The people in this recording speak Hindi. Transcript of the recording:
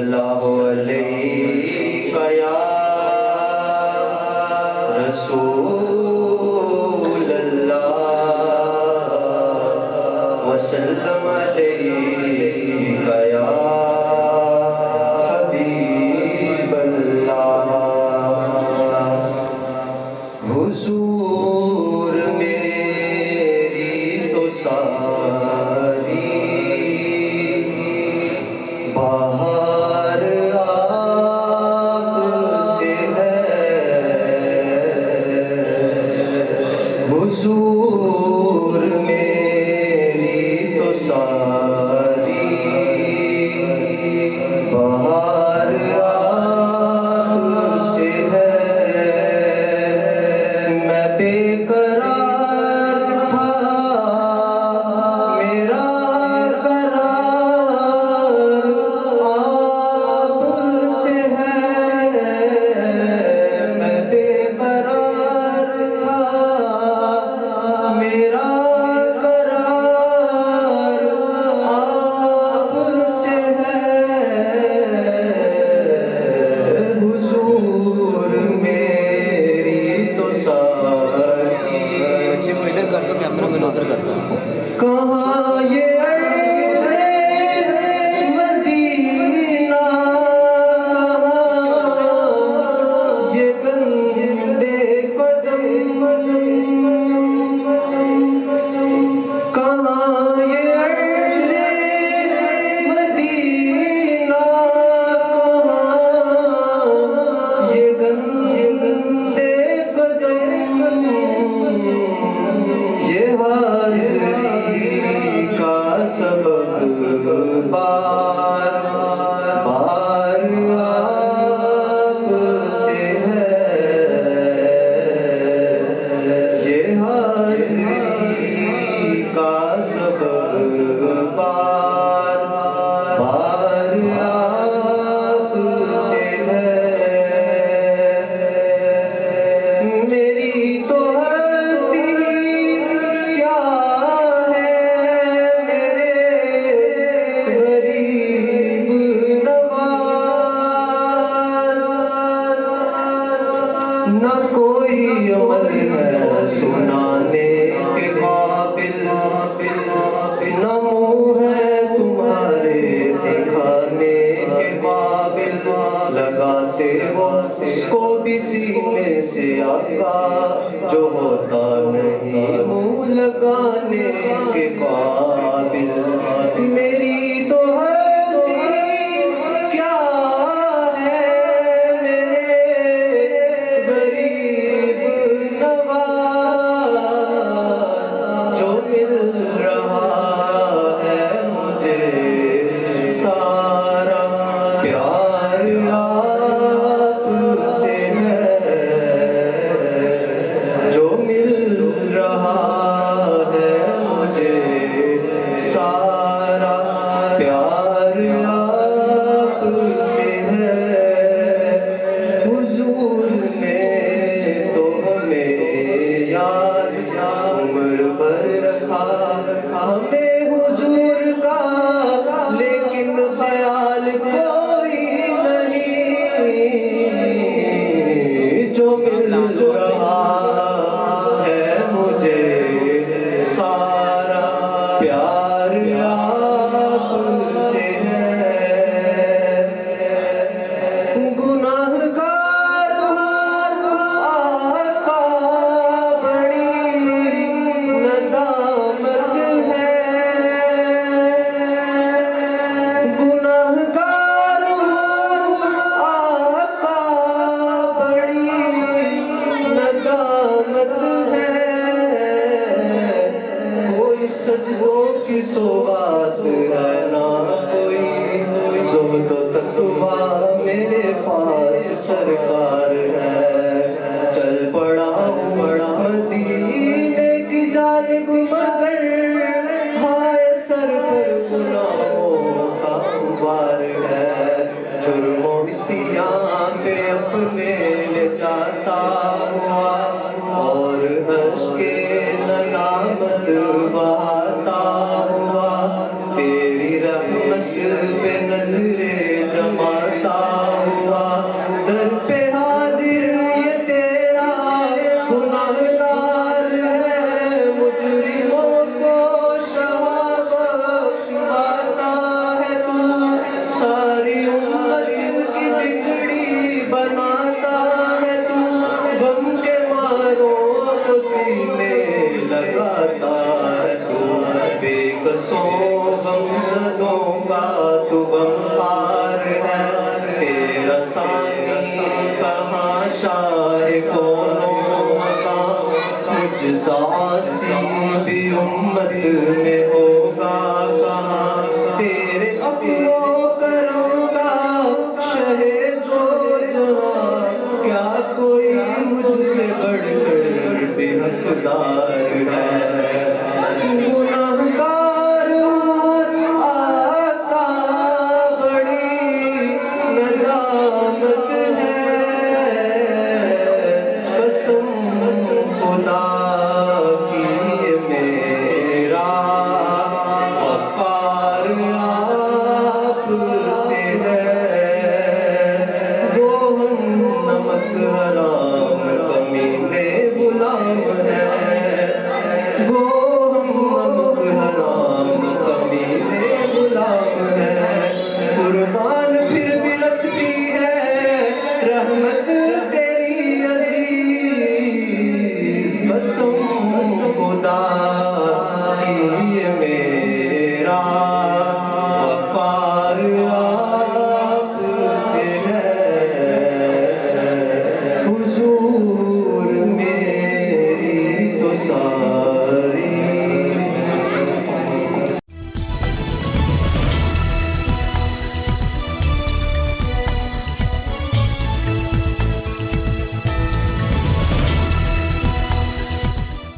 सल्लल्लाहु अलैहि या रसूल अल्लाह वसल्लम अलैहि या हबीब अल्लाह। हुजूर मेरी तो सारी बाहर आपसे है। हुजूर मेरी तो सारी बाहर आपसे है। मैं बेकरार था, मेरा करार आपसे है। मैं बेकरार था, मेरा करार आपसे है। हुजूर मेरी तो सारी बच्चे को इधर कर दो, कैमरा मैन उधर कर दो। कहाँ ये अर्ज़े मदीना, कहाँ ये गंदे कदम, कहाँ ये अर्ज़े मदीना, कहाँ ये गंदे कदम। ये हाज़री का सबब बार बार आपसे है। ये हाज़री का सबब बार बार आपसे है। मेरी तो हस्ती क्या है, मेरे गरीब नवाज। न कोई अमल है सुनाने के काबिल, न मुँह है तुम्हारे दिखाने के काबिल। लगाते हो उसको भी सीने से आका, जो होता नहीं मुँह लगाने के काबिल। मेरी तो हस्ती क्या है, मेरे गरीब नवाज। जो मिल रहा है मुझे सारा प्यार आपसे है। जो मिल रहा है मुझे सारा प्यार आपसे है। हुजूर में तो हमें याद उम्र भर रखा, हमें हुजूर का लेकिन ख्याल कोई नहीं। जो मिल रहा है मुझे सारा प्यार आपसे है। गुनाहगार आका बड़ी नदामत है। गुनाहगार आका बड़ी नदामत है। कोई सजदों की सौगात है ना कोई, ज़ुहद व तक़वा मेरे पास सरकार है। चल पड़ा मदीने की जानिब मगर, हाय सर पर गुनाहों का गुबार है। जुर्मों इस्यां पे अपने ले जाता हुआ और हंस के नदामत बहाता हुआ, तेरी रहमत पे नजरे जमा दर पे हाजिर ये तेरा गुनाहगार है, मुजरिमों को शफा बख्शवाता है तू, सारी उम्मत की बिगड़ी बनाता है तू, गम के मारों को सीने लगाता है तू, बेकसों गमज़दों का तू गमखार है, तेरा सानी कहाँ शाह कौनो मकाम, मुझ सासी भी उम्मत में होगा कहाँ, तेरे अफ़्वो करम का शहे दो जहां, क्या कोई मुझसे बढ़कर बेहकदार है, गुनाहगार हूँ आका बड़ी नदामत है, कसम खुदा की ये मेरा वक़ार आपसे है, वो हम नमक हराम कमीने गुलाम है, वो हम नमक हराम कमीने गुलाम है, कुर्बान फिर भी लगती है रहमत